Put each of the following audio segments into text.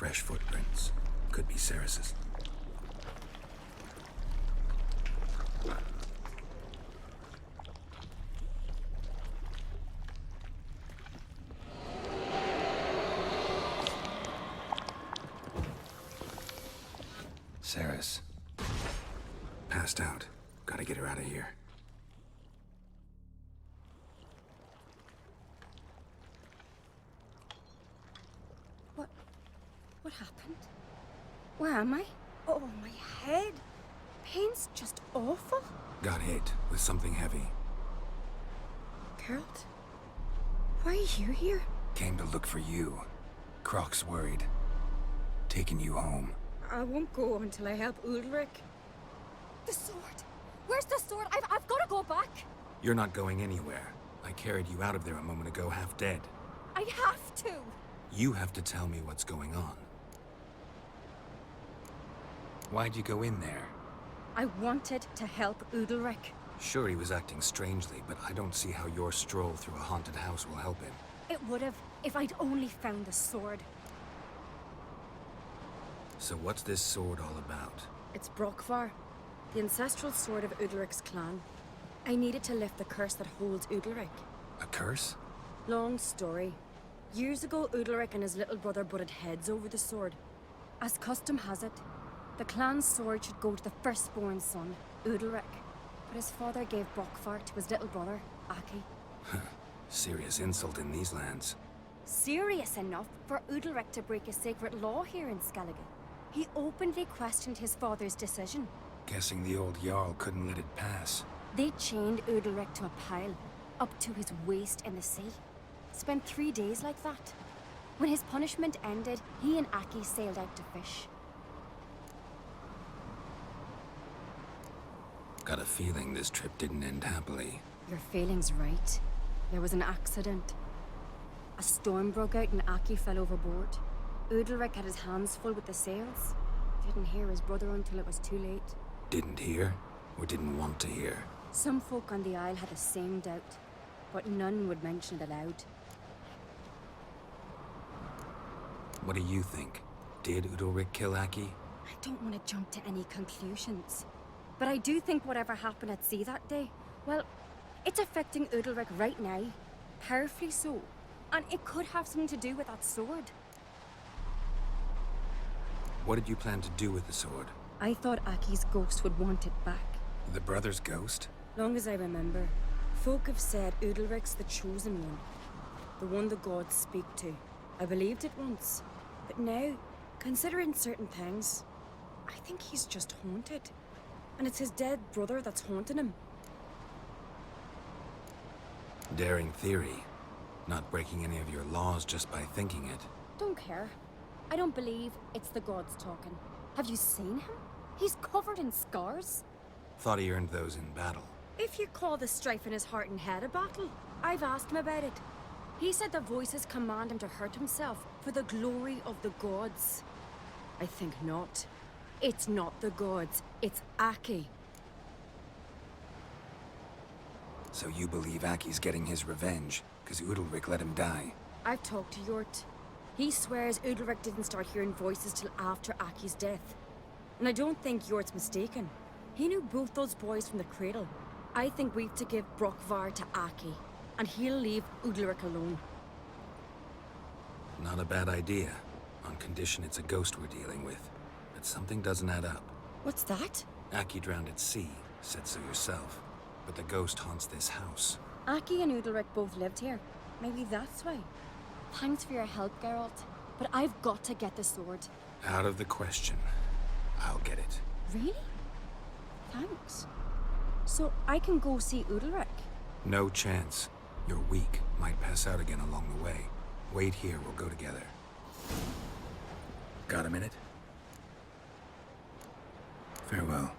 Fresh footprints. Could be Ceres's. Ceres. Passed out. Gotta get her out of here. What happened? Where am I? Oh, my head. Pain's just awful. Got hit with something heavy. Geralt? Why are you here? Came to look for you. Croc's worried. Taking you home. I won't go until I help Ulrich. The sword! Where's the sword? I've got to go back! You're not going anywhere. I carried you out of there a moment ago, half dead. I have to! You have to tell me what's going on. Why'd you go in there? I wanted to help Ulrich. Sure, he was acting strangely, but I don't see how your stroll through a haunted house will help him. It would have, if I'd only found the sword. So what's this sword all about? It's Brokvar, the ancestral sword of Ulrich's clan. I needed to lift the curse that holds Ulrich. A curse? Long story. Years ago, Ulrich and his little brother butted heads over the sword. As custom has it, the clan's sword should go to the firstborn son, Ulrich. But his father gave Brokvar to his little brother, Aki. Serious insult in these lands. Serious enough for Ulrich to break a sacred law here in Skellige. He openly questioned his father's decision. Guessing the old Jarl couldn't let it pass. They chained Ulrich to a pile, up to his waist in the sea. Spent 3 days like that. When his punishment ended, he and Aki sailed out to fish. Got a feeling this trip didn't end happily. Your feeling's right. There was an accident. A storm broke out and Aki fell overboard. Ulrich had his hands full with the sails. Didn't hear his brother until it was too late. Didn't hear? Or didn't want to hear? Some folk on the Isle had the same doubt, but none would mention it aloud. What do you think? Did Ulrich kill Aki? I don't want to jump to any conclusions. But I do think whatever happened at sea that day, well, it's affecting Ulrich right now. Powerfully so. And it could have something to do with that sword. What did you plan to do with the sword? I thought Aki's ghost would want it back. The brother's ghost? Long as I remember, folk have said Ulrich's the chosen one. The one the gods speak to. I believed it once. But now, considering certain things, I think he's just haunted. And it's his dead brother that's haunting him. Daring theory. Not breaking any of your laws just by thinking it. Don't care. I don't believe it's the gods talking. Have you seen him? He's covered in scars. Thought he earned those in battle. If you call the strife in his heart and head a battle, I've asked him about it. He said the voices command him to hurt himself for the glory of the gods. I think not. It's not the gods, it's Aki. So you believe Aki's getting his revenge, because Ulrich let him die? I've talked to Yort. He swears Ulrich didn't start hearing voices till after Aki's death. And I don't think Yort's mistaken. He knew both those boys from the cradle. I think we've to give Brokvar to Aki, and he'll leave Ulrich alone. Not a bad idea, on condition it's a ghost we're dealing with. But something doesn't add up. What's that? Aki drowned at sea, said so yourself. But the ghost haunts this house. Aki and Ulrich both lived here. Maybe that's why. Thanks for your help, Geralt. But I've got to get the sword. Out of the question. I'll get it. Really? Thanks. So I can go see Ulrich? No chance. You're weak. Might pass out again along the way. Wait here, we'll go together. Got a minute? Farewell.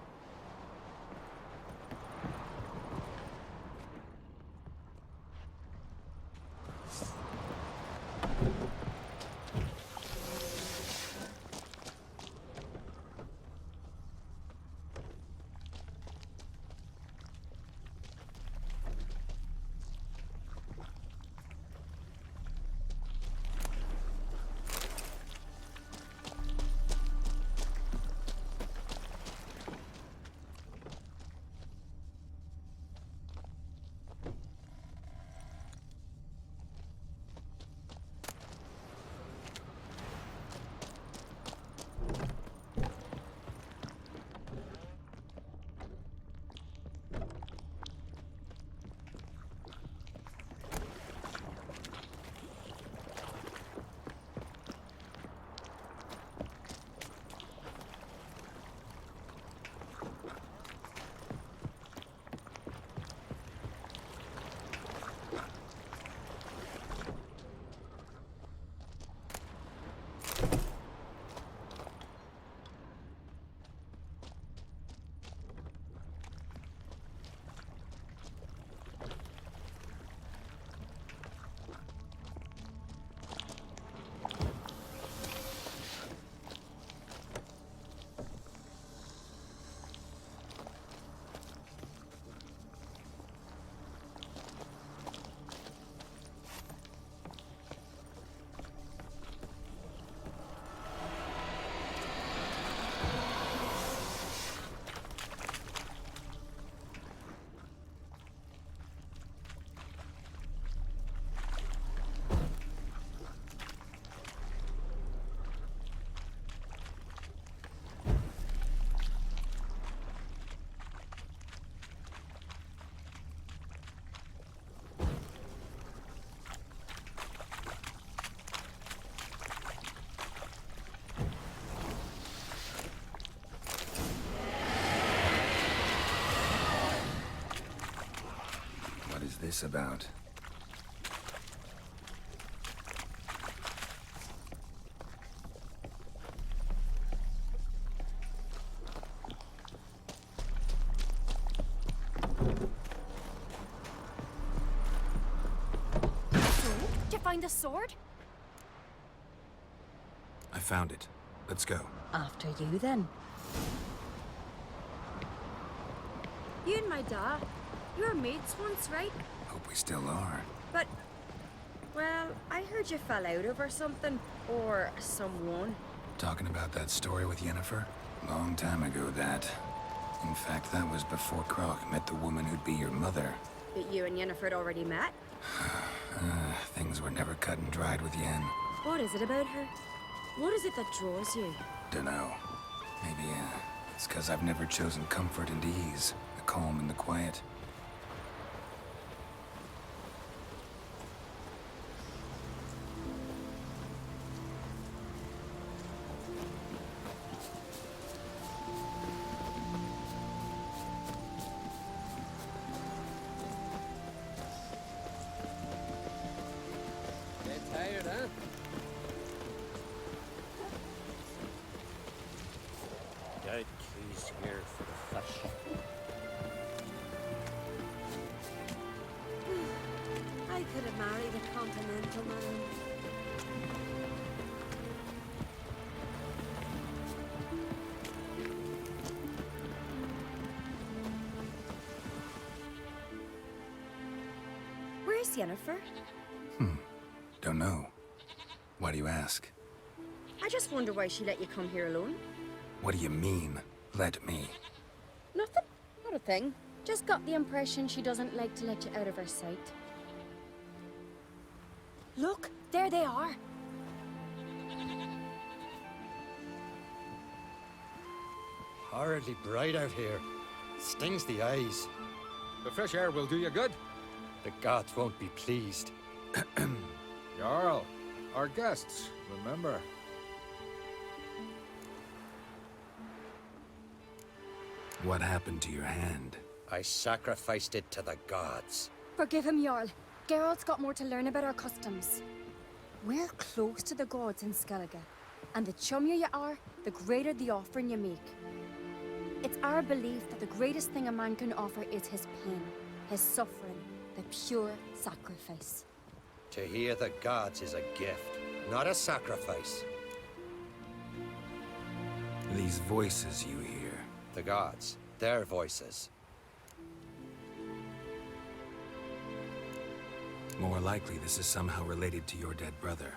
this about? Did you find the sword? I found it. Let's go. After you, then. You and my dad, you were mates once, right? Hope we still are. But, well, I heard you fell out over something. Or someone. Talking about that story with Yennefer? Long time ago, that. In fact, that was before Croc met the woman who'd be your mother. But you and Yennefer had already met? Things were never cut and dried with Yen. What is it about her? What is it that draws you? Dunno. Maybe, it's 'cause I've never chosen comfort and ease. The calm and the quiet. Tired, huh? Dead keys here for the fish. I could have married a continental man. Where's Yennefer? Don't know. Why do you ask? I just wonder why she let you come here alone. What do you mean, let me? Nothing. Not a thing. Just got the impression she doesn't like to let you out of her sight. Look, there they are. Horridly bright out here. Stings the eyes. The fresh air will do you good. The gods won't be pleased. Jarl, our guests, remember. What happened to your hand? I sacrificed it to the gods. Forgive him, Jarl. Geralt's got more to learn about our customs. We're close to the gods in Skellige, and the chummier you are, the greater the offering you make. It's our belief that the greatest thing a man can offer is his pain, his suffering, the pure sacrifice. To hear the gods is a gift, not a sacrifice. These voices you hear. The gods, their voices. More likely this is somehow related to your dead brother.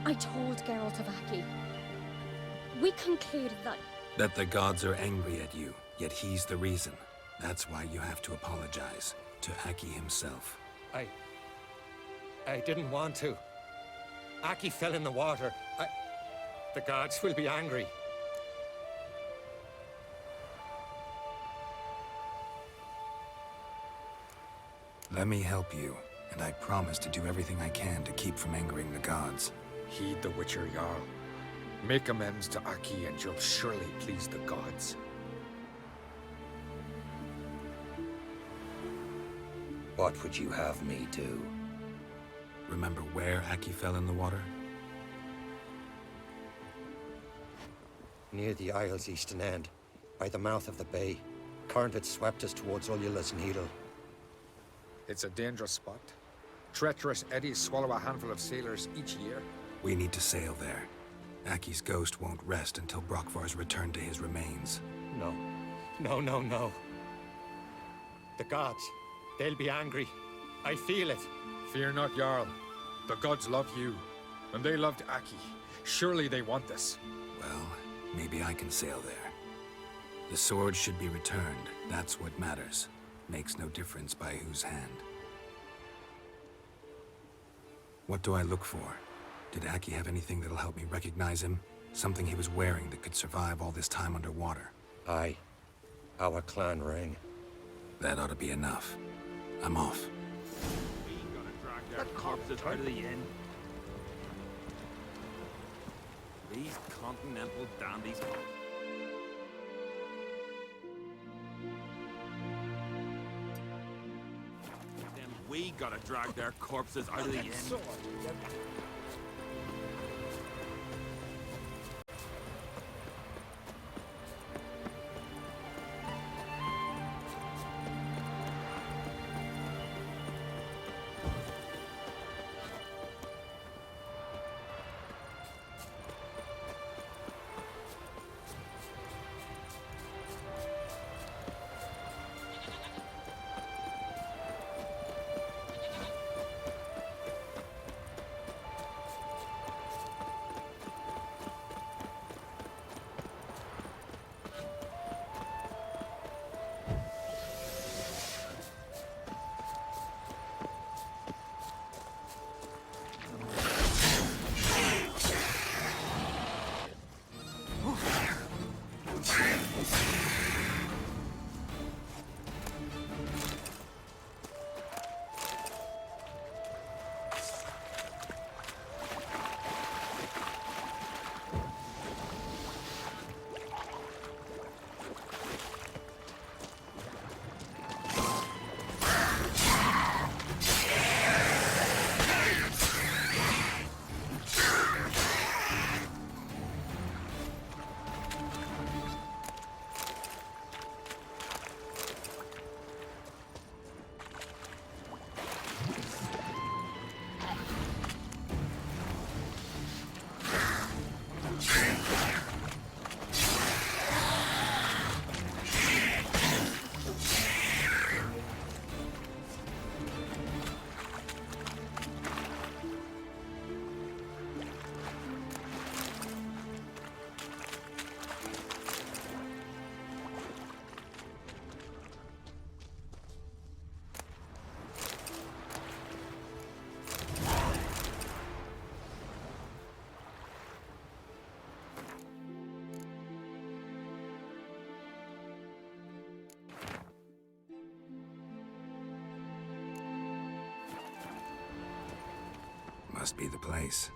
I told Geralt of Aki. We conclude that... That the gods are angry at you, yet he's the reason. That's why you have to apologize to Aki himself. I didn't want to. Aki fell in the water. The gods will be angry. Let me help you, and I promise to do everything I can to keep from angering the gods. Heed the Witcher, Jarl. Make amends to Aki and you'll surely please the gods. What would you have me do? Remember where Aki fell in the water? Near the Isles' eastern end, by the mouth of the bay. Current had swept us towards Ullula's Needle. It's a dangerous spot. Treacherous eddies swallow a handful of sailors each year. We need to sail there. Aki's ghost won't rest until Brokvar's returned to his remains. No. No. The gods, they'll be angry. I feel it. Fear not, Jarl. The gods love you, and they loved Aki. Surely they want this. Well, maybe I can sail there. The sword should be returned. That's what matters. Makes no difference by whose hand. What do I look for? Did Aki have anything that'll help me recognize him? Something he was wearing that could survive all this time underwater? Aye. Our clan ring. That ought to be enough. I'm off. We ain't gonna drag their corpses out of the inn. These continental dandies. gotta drag their corpses out of the inn. Must be the place.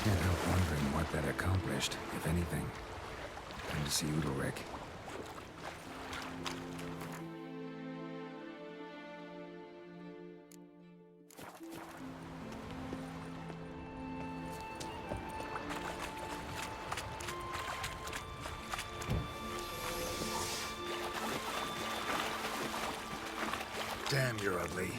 Can't help wondering what that accomplished, if anything. Time to see Udalric. Damn, you're ugly.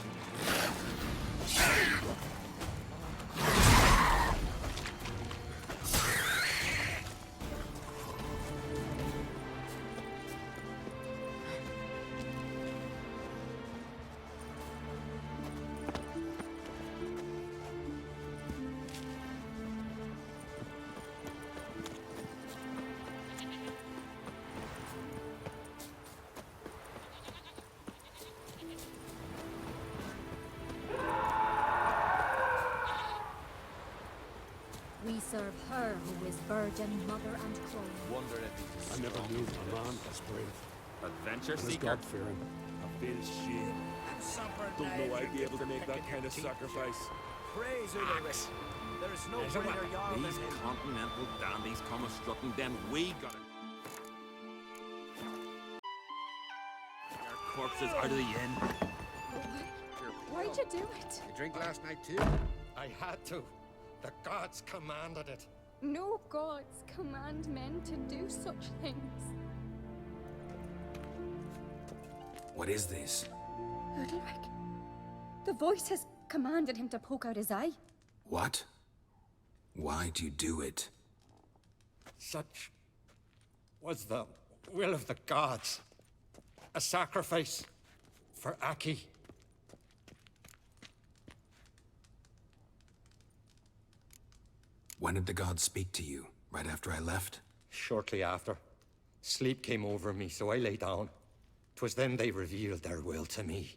We serve her who is virgin, mother, and crone. Wonder if he's I never knew a man as brave Adventure and as seeker. God-fearing. Bit of shit. Don't know I'd be able to make that kind of sacrifice. Praise Ullrich. There is no greater jarl than These him. continental dandies come a-strutting, then we gotta... Our corpses out of the inn. Why'd you do it? You drink last night too? I had to. The gods commanded it. No gods command men to do such things. What is this? Udalric. The voice has commanded him to poke out his eye. What? Why do you do it? Such was the will of the gods. A sacrifice for Aki. When did the gods speak to you? Right after I left? Shortly after, sleep came over me, so I lay down. 'Twas then they revealed their will to me.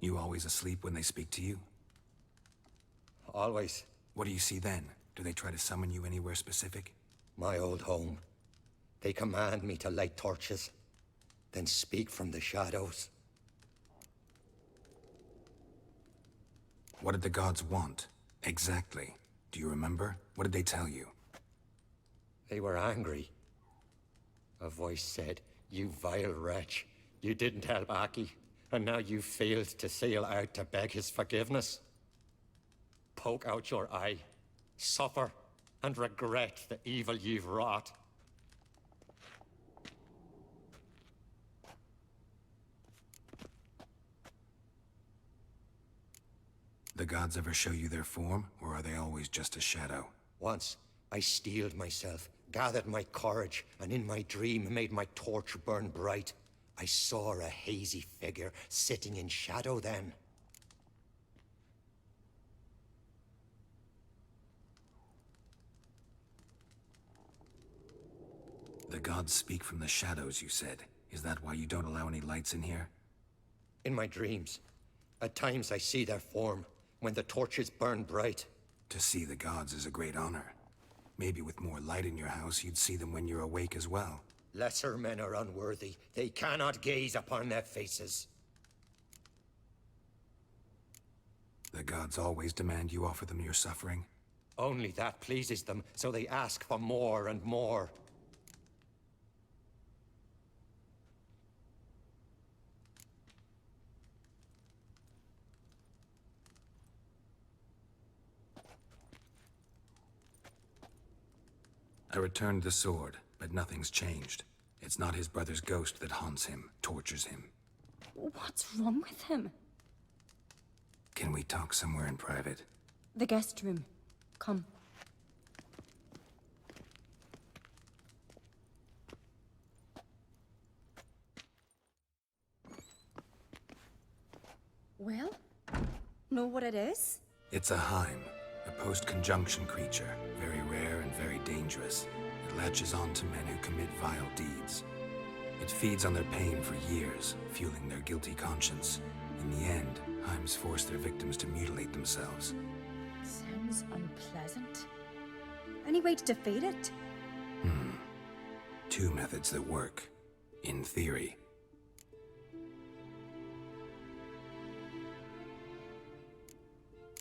You always asleep when they speak to you? Always. What do you see then? Do they try to summon you anywhere specific? My old home. They command me to light torches, then speak from the shadows. What did the gods want? Exactly. Do you remember? What did they tell you? They were angry. A voice said, "You vile wretch. You didn't help Aki, and now you failed to sail out to beg his forgiveness. Poke out your eye, suffer, and regret the evil you've wrought." The gods ever show you their form, or are they always just a shadow? Once, I steeled myself, gathered my courage, and in my dream made my torch burn bright. I saw a hazy figure sitting in shadow then. The gods speak from the shadows, you said. Is that why you don't allow any lights in here? In my dreams, at times I see their form, when the torches burn bright. To see the gods is a great honor. Maybe with more light in your house, you'd see them when you're awake as well. Lesser men are unworthy. They cannot gaze upon their faces. The gods always demand you offer them your suffering? Only that pleases them, so they ask for more and more. I returned the sword, but nothing's changed. It's not his brother's ghost that haunts him, tortures him. What's wrong with him? Can we talk somewhere in private? The guest room. Come. Well, know what it is? It's a Heim, a post-conjunction creature, very rare and very dangerous. It latches on to men who commit vile deeds. It feeds on their pain for years, fueling their guilty conscience. In the end, Heims force their victims to mutilate themselves. Sounds unpleasant. Any way to defeat it? Two methods that work, in theory.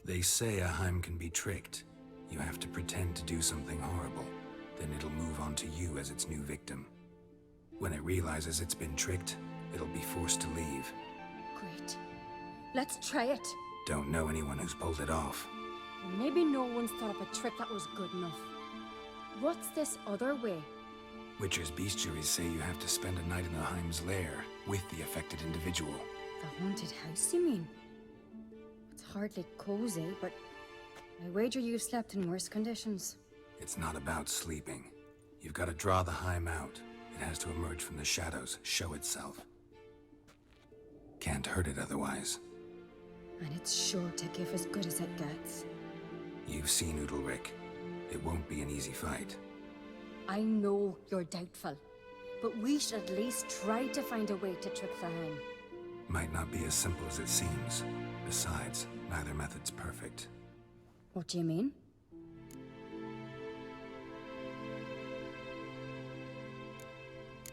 They say a Heim can be tricked. You have to pretend to do something horrible. Then it'll move on to you as its new victim. When it realizes it's been tricked, it'll be forced to leave. Great. Let's try it. Don't know anyone who's pulled it off. Maybe no one's thought of a trick that was good enough. What's this other way? Witcher's bestiaries say you have to spend a night in the Heim's lair with the affected individual. The haunted house, you mean? It's hardly cozy, but I wager you've slept in worse conditions. It's not about sleeping. You've got to draw the Heim out. It has to emerge from the shadows, show itself. Can't hurt it otherwise. And it's sure to give as good as it gets. You've seen Udalric. It won't be an easy fight. I know you're doubtful, but we should at least try to find a way to trick the Heim. Might not be as simple as it seems. Besides, neither method's perfect. What do you mean?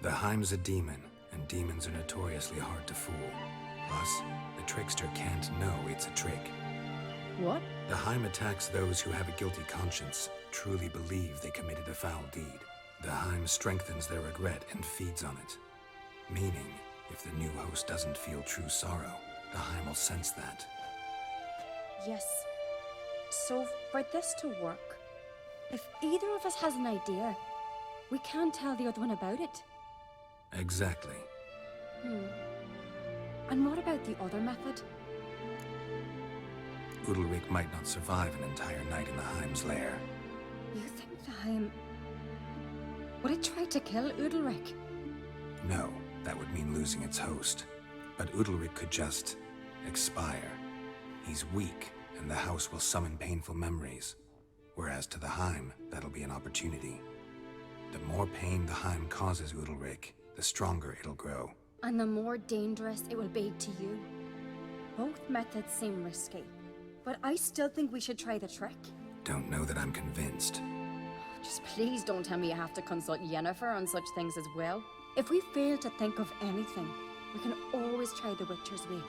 The Heim's a demon, and demons are notoriously hard to fool. Plus, the trickster can't know it's a trick. What? The Heim attacks those who have a guilty conscience, truly believe they committed a foul deed. The Heim strengthens their regret and feeds on it. Meaning, if the new host doesn't feel true sorrow, the Heim will sense that. Yes. So, for this to work, if either of us has an idea, we can't tell the other one about it. Exactly. And what about the other method? Udalric might not survive an entire night in the Heim's lair. You think the Heim would it try to kill Udalric? No, that would mean losing its host. But Udalric could just expire. He's weak, and the house will summon painful memories. Whereas to the Heim, that'll be an opportunity. The more pain the Heim causes Udalric, the stronger it'll grow. And the more dangerous it will be to you. Both methods seem risky, but I still think we should try the trick. Don't know that I'm convinced. Just please don't tell me you have to consult Yennefer on such things as well. If we fail to think of anything, we can always try the Witcher's way.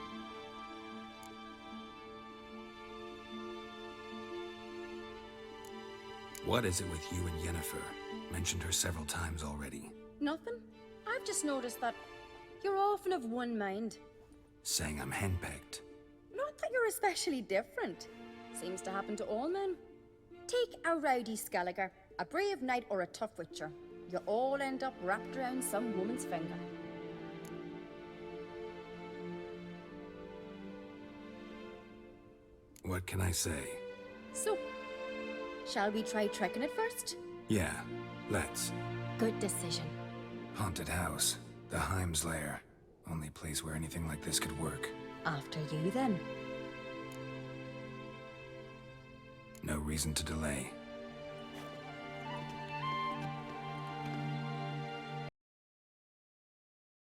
What is it with you and Yennefer? Mentioned her several times already. Nothing. I've just noticed that you're often of one mind. Saying I'm henpecked. Not that you're especially different. Seems to happen to all men. Take a rowdy Skellige, a brave knight or a tough Witcher. You all end up wrapped around some woman's finger. What can I say? So, shall we try tricking it first? Yeah, let's. Good decision. Haunted house. The Heim's lair. Only place where anything like this could work. After you, then. No reason to delay.